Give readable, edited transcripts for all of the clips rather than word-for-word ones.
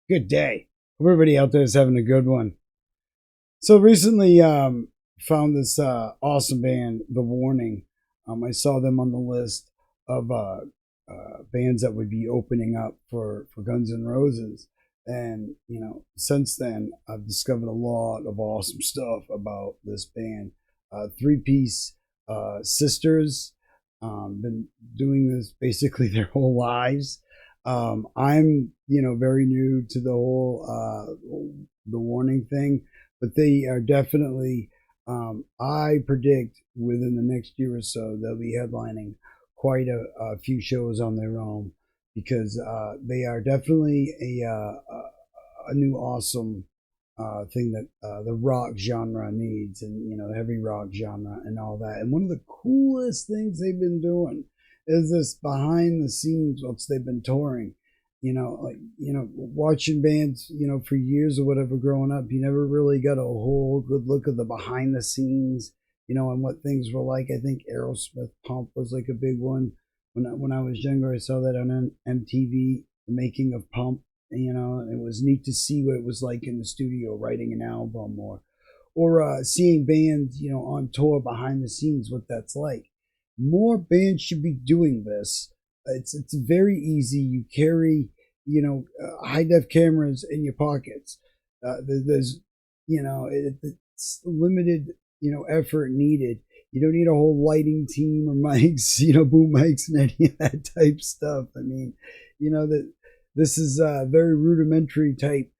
good day. Hope everybody out there is having a good one. So recently found this awesome band, The Warning. I saw them on the list of bands that would be opening up for Guns N' Roses. And, you know, since then, I've discovered a lot of awesome stuff about this band. Three-piece sisters, been doing this basically their whole lives. I'm, you know, very new to the whole The Warning thing, but they are definitely, I predict within the next year or so, they'll be headlining quite a few shows on their own, because they are definitely a new awesome thing that the rock genre needs, and, you know, the heavy rock genre and all that. And one of the coolest things they've been doing is this behind the scenes whilst they've been touring. You know, like, you know, watching bands, you know, for years or whatever growing up, you never really got a whole good look at the behind the scenes, you know, and what things were like. I think Aerosmith Pump was like a big one. When I was younger, I saw that on MTV, the making of Pump, you know, and it was neat to see what it was like in the studio writing an album, or seeing bands, you know, on tour behind the scenes, what that's like. More bands should be doing this. It's very easy. You carry, you know, high-def cameras in your pockets. There's, you know, it's limited, you know, effort needed. You don't need a whole lighting team or mics, you know, boom mics and any of that type stuff. I mean, you know, that this is very rudimentary type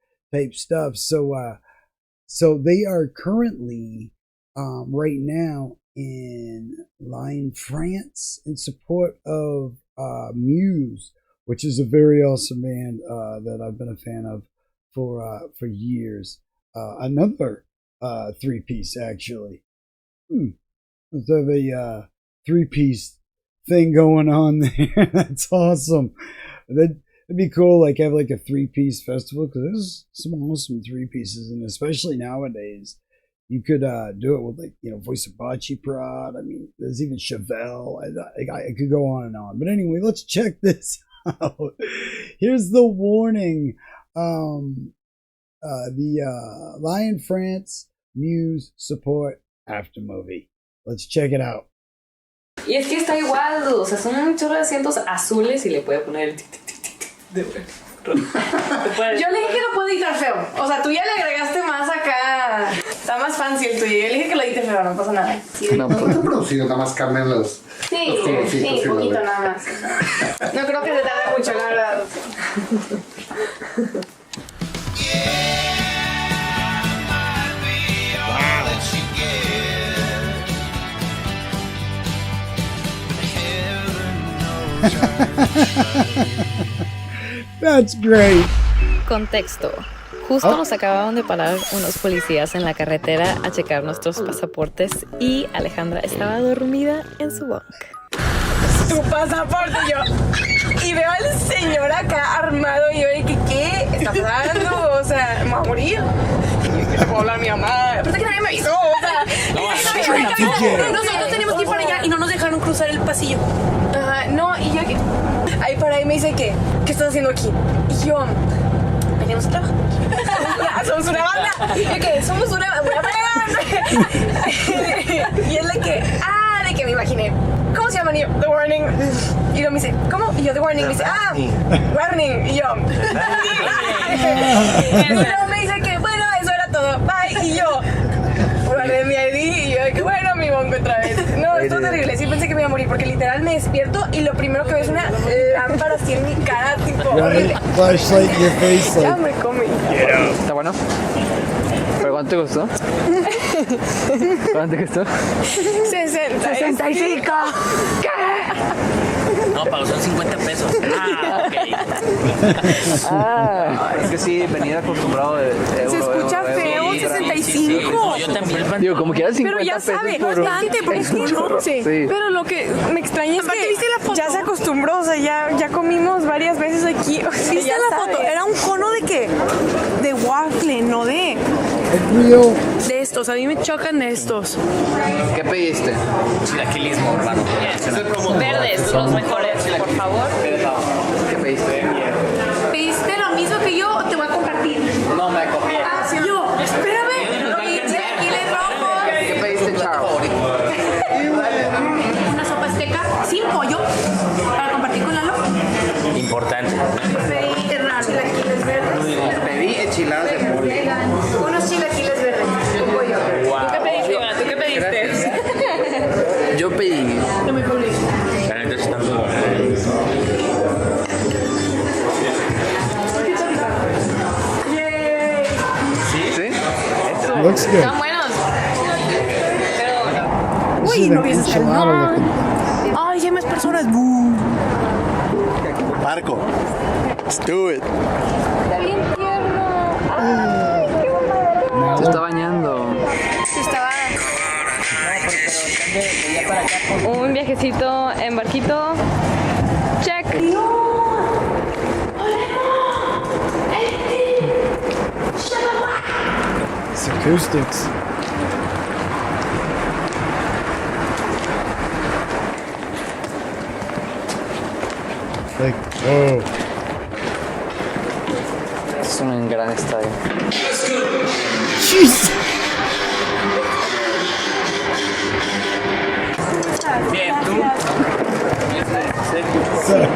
stuff. So they are currently right now in Lyon, France, in support of Muse, which is a very awesome band that I've been a fan of for years. Another three-piece, actually. Let's have a three-piece thing going on there. That's awesome. That'd be cool, like have like a three-piece festival, because there's some awesome three-pieces, and especially nowadays, you could do it with, like, you know, Voice of Bocce Prod. I mean, there's even Chevelle. I could go on and on. But anyway, let's check this out. Here's The Warning. The Lyon, France, Muse support Aftermovie. Let's check it out. Y es que está igual, o sea, son un chorro de asientos azules y le puede poner el tic, tic, tic, tic, tic de bueno. Yo le dije que no puede editar feo. O sea, tú ya le agregaste más acá. Está más fancy el tuyo. Yo le dije que lo edite feo, no pasa nada. Sí, no está producido, nada más cambian los colorcitos. Sí, un poquito nada más. No creo que se tarde mucho, la verdad. That's great. Contexto. Justo nos acababan de parar unos policías en la carretera a checar nuestros pasaportes y Alejandra estaba dormida en su bunk. Tu pasaporte, y veo al señor acá armado y yo de que ¿qué está pasando? O sea, me voy a morir. Y le puedo hablar a mi mamá. Aparte que nadie me avisó, o sea, nosotros teníamos que ir para allá y no nos dejaron cruzar el pasillo. No, y yo que ahí para ahí me dice que ¿qué estás haciendo aquí? Y yo, venimos a trabajar. Somos una banda. Y yo que somos una banda, voy a pagar. Y él de que me imaginé, ¿cómo se llaman? Y yo, The Warning. Y luego me dice, ¿cómo? Y yo, The Warning. Me dice, Warning. Y yo, y luego me dice que, bueno, eso era todo, bye. Y yo, guardé mi ID y yo, que bueno, mi bongo otra vez. No, esto es terrible. Sí pensé que me iba a morir porque literal me despierto y lo primero que veo es una lámpara así en mi cara, tipo horrible. Flashlight in your face. Ya me comí. ¿Está bueno? ¿Pero cuánto te costó? ¿Cuánto te costó? 65. ¿Qué? No, Pau, son 50 pesos. Ok. Es que sí, venir acostumbrado de euro. Se escucha feo, sí, 65. No, yo también. Digo, como que era 50 pero ya pesos sabe, por bastante, porque es un chorro. Sí. Pero lo que me extraña es que ¿viste la foto? Ya se acostumbró, o sea, ya comimos varias veces aquí. O sea, ¿viste la foto? Era un cono de qué? De waffle, no de estos. A mí me chocan de estos. ¿Qué pediste? Chilaquilismo, hermano. Verdes, los mejores, por favor. ¿Qué pediste? ¿Pediste lo mismo que yo o te voy a comprar looks good. Están buenos. Pero. This Uy, is no an pienses que enchilada no. looking thing. Ay, ya hay más personas. Marco, let's do it. Está bien tierno. Ay, qué bonito. Se está bañando. Se estaba. Un viajecito en barquito. Check. It's acoustics. Like, whoa. Es un gran estadio. Jeez. Bien, tú. Sorry.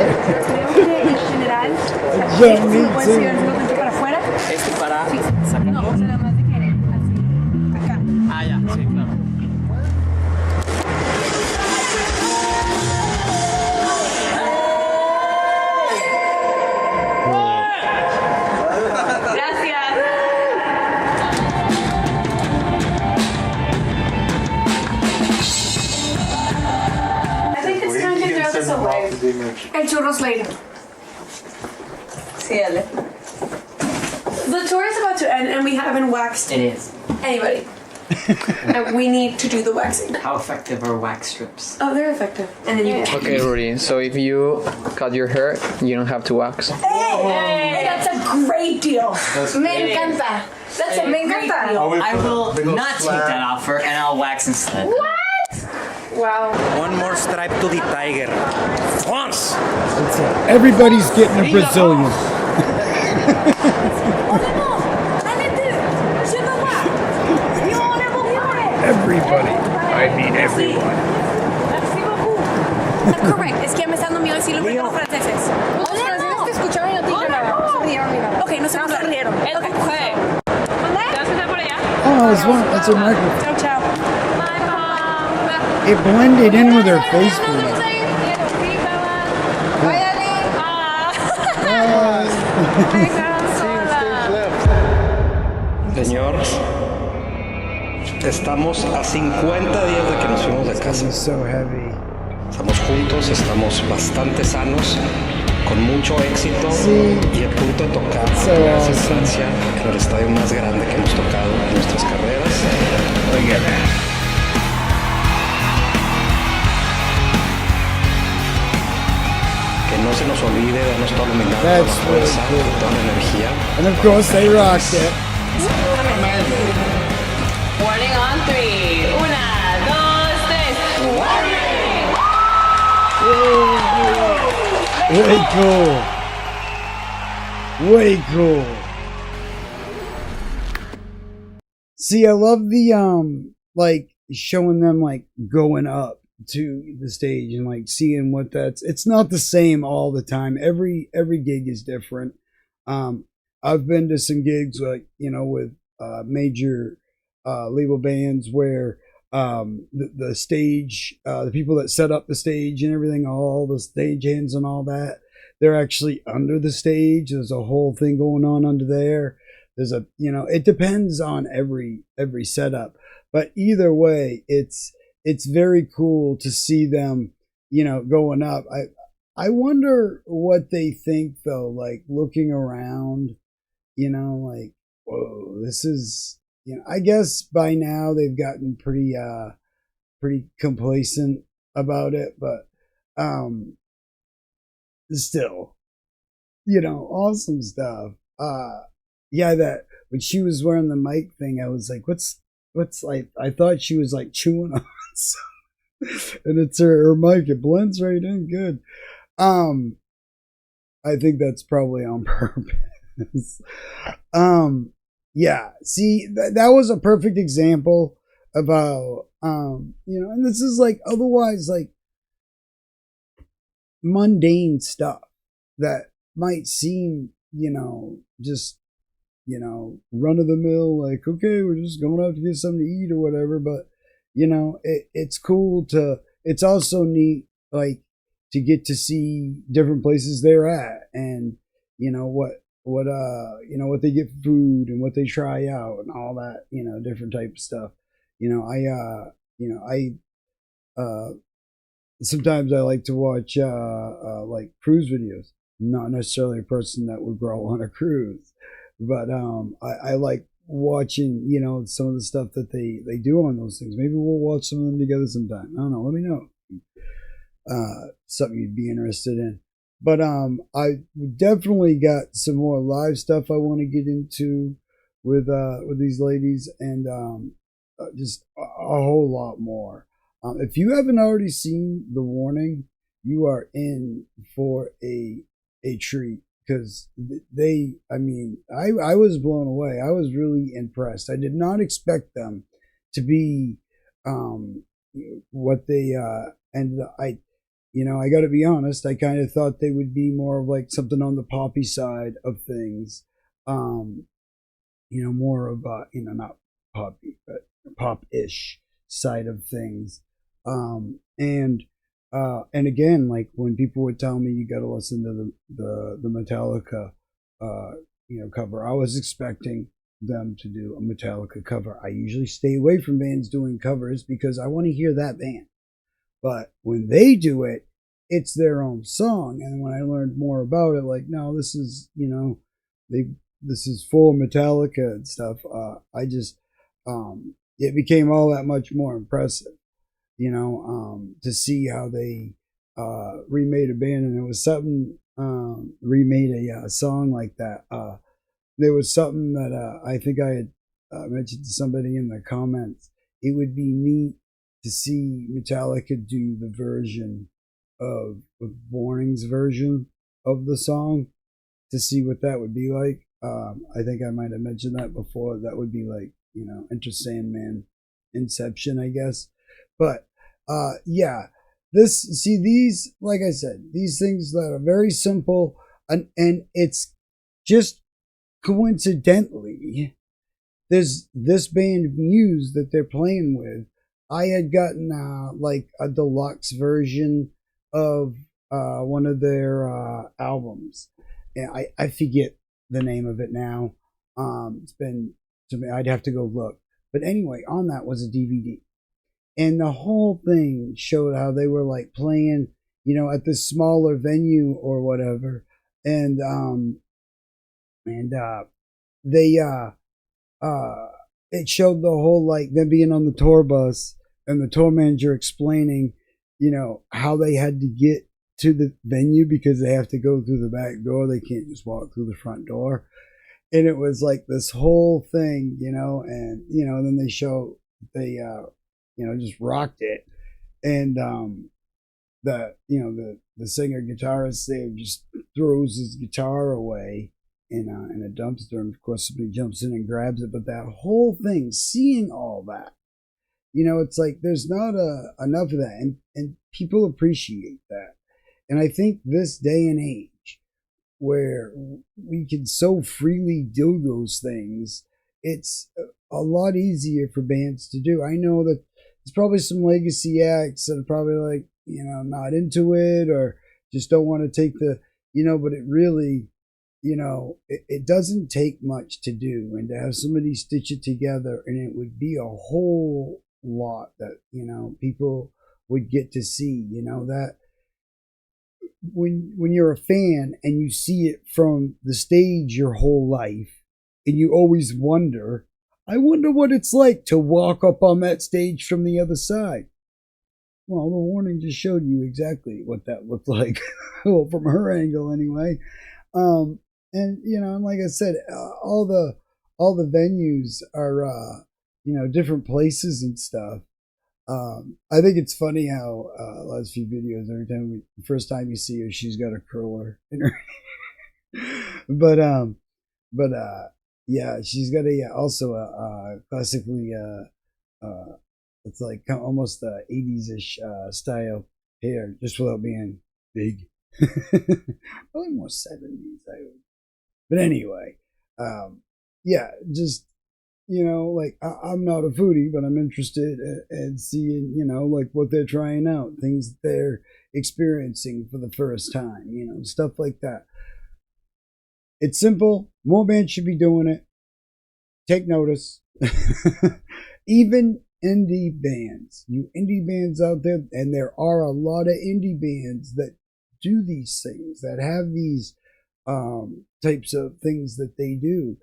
Creo que en general. Yeah, me puedes too. llevar tantito para afuera. Este para No, sacarlo. o sea, nada más de que así. Acá. Ah, ya, sí, claro. Gracias. I think it's time to throw this away. El churros later. Sí, dale. The tour is about to end and we haven't waxed It is. anybody. And we need to do the waxing. How effective are wax strips? Oh, they're effective. And then you Okay, Rudy. So if you cut your hair, you don't have to wax. Hey, that's a great deal. Me encanta. That's a me encanta. I will not take that offer and I'll wax instead. What? Wow. One more stripe to the tiger. Once. It's everybody's getting a Brazilian. Everybody. I mean everyone. Correct. Es que me están dando miedo decirlo porque los franceses. Los franceses te escucharon y no te dijeron nada. No se rieron ni nada. Ok, no se rieron. Ok. ¿Te vas a sentar por allá? Oh, that's her microphone. Chao, chao. Bye, Mom. It blended in with her face for me. Señor, estamos a 50 días de que nos fuimos de casa. It's so heavy. Estamos juntos, estamos bastante sanos, con mucho éxito Sí. y a punto de tocar So por primera vez en awesome. Francia, en el estadio más grande que hemos tocado en nuestras carreras. Que no se nos olvide darnos toda la humildad, toda la That's fuerza, really cool. toda la energía. And of course, they rocked it. Warning on 3. 1, 2, 3. Warning! Way cool. Way cool. See, I love the like showing them like going up to the stage and like seeing what it's not the same all the time. Every gig is different. I've been to some gigs like, with major label bands where the stage, the people that set up the stage and everything, all the stage hands and all that, they're actually under the stage. There's a whole thing going on under there. There's it depends on every setup, but either way, it's very cool to see them, going up. I wonder what they think though, like looking around, like, whoa, this is, I guess by now they've gotten pretty complacent about it, but still, awesome stuff. Yeah, that when she was wearing the mic thing, I was like, what's like, I thought she was like chewing on something. And it's her mic, it blends right in good. I think that's probably on purpose. Yeah, see, that was a perfect example about, and this is like otherwise like mundane stuff that might seem, just, run of the mill, like, okay, we're just going out to get something to eat or whatever. But, it's cool it's also neat, like, to get to see different places they're at and, what what they get for food and what they try out and all that, different type of stuff. I sometimes I like to watch like cruise videos. Not necessarily a person that would grow on a cruise, but I like watching some of the stuff that they do on those things. Maybe we'll watch some of them together sometime. I don't know. Let me know. Something you'd be interested in. But I definitely got some more live stuff I want to get into with these ladies, and just a whole lot more. If you haven't already seen The Warning, you are in for a treat, because I was blown away. I was really impressed. I did not expect them to be what they ended up. I got to be honest, I kind of thought they would be more of like something on the poppy side of things. More of not poppy, but pop-ish side of things. And again, like when people would tell me you got to listen to the Metallica cover, I was expecting them to do a Metallica cover. I usually stay away from bands doing covers because I want to hear that band. But when they do it, it's their own song. And when I learned more about it, like, no, this is, this is full Metallica and stuff. It became all that much more impressive, to see how they remade a band. And it was something, remade a song like that. There was something that I think I had mentioned to somebody in the comments. It would be neat to see Metallica do the version of Warning's version of the song, to see what that would be like. I think I might have mentioned that before. That would be like, Enter Sandman, Inception, I guess. But yeah, these, like I said, these things that are very simple, and it's just coincidentally, there's this band Muse that they're playing with. I had gotten like a deluxe version of one of their albums. And I forget the name of it now. It's been, I'd have to go look. But anyway, on that was a DVD. And the whole thing showed how they were like playing, at this smaller venue or whatever. And they it showed the whole, like, them being on the tour bus and the tour manager explaining, how they had to get to the venue because they have to go through the back door. They can't just walk through the front door. And it was like this whole thing, and, then they just rocked it. And, the singer guitarist there just throws his guitar away in a dumpster. And of course somebody jumps in and grabs it. But that whole thing, seeing all that, it's like there's not enough of that, and people appreciate that. And I think this day and age, where we can so freely do those things, it's a lot easier for bands to do. I know that there's probably some legacy acts that are probably like, not into it, or just don't want to take the, but it really, it doesn't take much to do, and to have somebody stitch it together, and it would be a whole lot that, people would get to see, that when you're a fan and you see it from the stage your whole life, and you always wonder, I wonder what it's like to walk up on that stage from the other side. Well, The Warning just showed you exactly what that looked like. Well, from her angle anyway. And and like I said, all the venues are different places and stuff. I think it's funny how last few videos, every time the first time you see her, she's got a curler in her. but yeah, she's got also a classically it's like almost 80s-ish style hair, just without being big. Probably more 70s, I would. But anyway, yeah, just, like, I'm not a foodie, but I'm interested in seeing, like what they're trying out, things they're experiencing for the first time, stuff like that. it's simple. More bands should be doing it. Take notice. Even indie bands, you indie bands out there, and there are a lot of indie bands that do these things, that have these types of things that they do.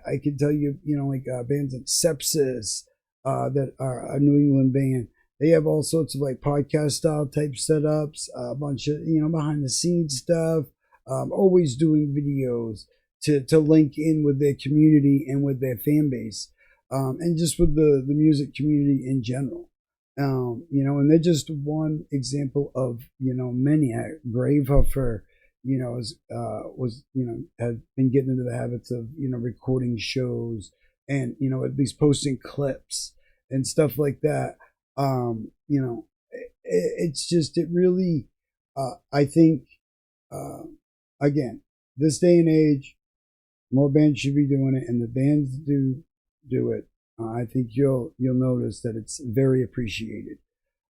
I can tell you, like bands like Sepsis, that are a New England band. They have all sorts of like podcast style type setups, a bunch of behind the scenes stuff. Always doing videos to link in with their community and with their fan base, and just with the music community in general. And they're just one example of many. Gravehuffer, had been getting into the habits of recording shows and at least posting clips and stuff like that. It's just it really, I think, again, this day and age, more bands should be doing it, and the bands do it. I think you'll notice that it's very appreciated.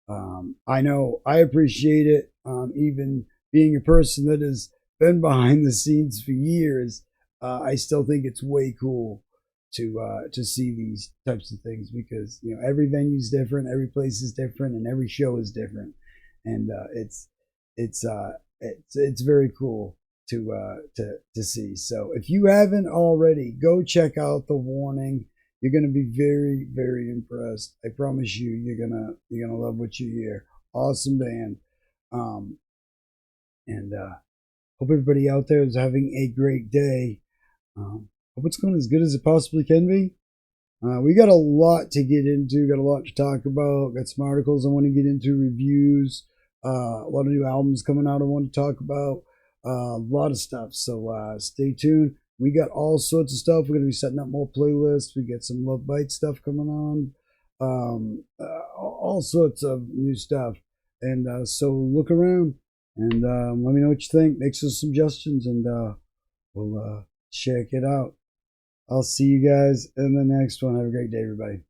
I know I appreciate it. Even being a person that has been behind the scenes for years, I still think it's way cool to see these types of things, because every venue's different, every place is different, and every show is different, and it's very cool to see. So if you haven't already, go check out The Warning. You're gonna be very, very impressed. I promise you, you're gonna love what you hear. Awesome band. And hope everybody out there is having a great day. Hope it's going as good as it possibly can be. We got a lot to get into, got a lot to talk about, got some articles I want to get into, reviews, a lot of new albums coming out I want to talk about, a lot of stuff. So stay tuned. We got all sorts of stuff. We're going to be setting up more playlists. We got some Love Bite stuff coming on, all sorts of new stuff. And so look around and let me know what you think. Make some suggestions, and we'll check it out. I'll see you guys in the next one. Have a great day, everybody.